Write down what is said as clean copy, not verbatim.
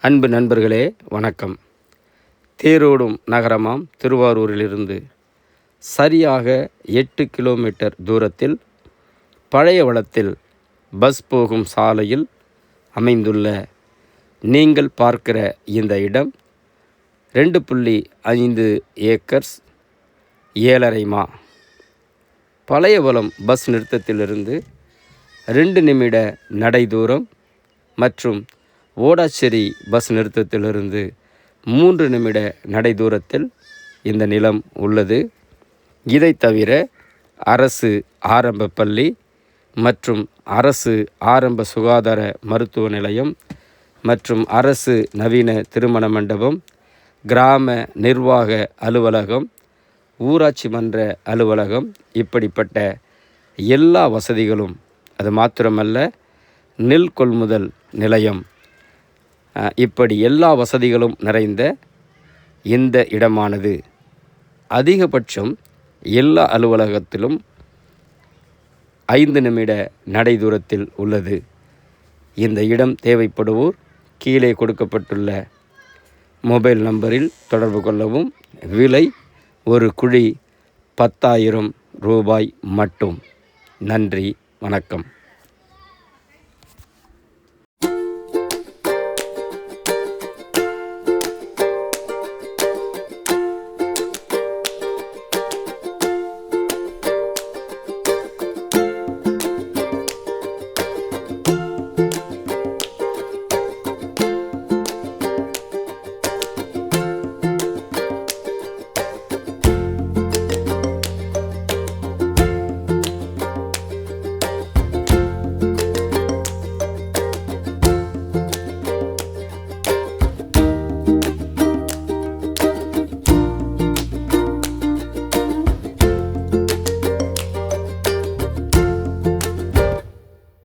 அன்பு நண்பர்களே வணக்கம். தேரோடும் நகரமாம் திருவாரூரிலிருந்து சரியாக 8 கிலோமீட்டர் தூரத்தில் பழையவளத்தில் பஸ் போகும் சாலையில் அமைந்துள்ள நீங்கள் பார்க்கிற இந்த இடம் 2.5 ஏக்கர்ஸ் 7.5 மா. பழையவளம் பஸ் நிறுத்தத்திலிருந்து 2 நிமிட நடை தூரம் மற்றும் ஓடாச்சேரி பஸ் நிறுத்தத்திலிருந்து 3 நிமிட நடை தூரத்தில் இந்த நிலம் உள்ளது. இதை தவிர அரசு ஆரம்ப பள்ளி மற்றும் அரசு ஆரம்ப சுகாதார மருத்துவ நிலையம் மற்றும் அரசு நவீன திருமண மண்டபம், கிராம நிர்வாக அலுவலகம், ஊராட்சி மன்ற அலுவலகம், இப்படிப்பட்ட எல்லா வசதிகளும், அது மாத்திரமல்ல நெல் கொள்முதல் நிலையம், இப்படி எல்லா வசதிகளும் நிறைந்த இந்த இடமானது அதிகபட்சம் எல்லா அலுவலகத்திலும் 5 நிமிட நடை தூரத்தில் உள்ளது. இந்த இடம் தேவைப்படுவோர் கீழே கொடுக்கப்பட்டுள்ள மொபைல் நம்பரில் தொடர்பு கொள்ளவும். விலை ஒரு குழி 10,000 ரூபாய் மட்டும். நன்றி, வணக்கம்.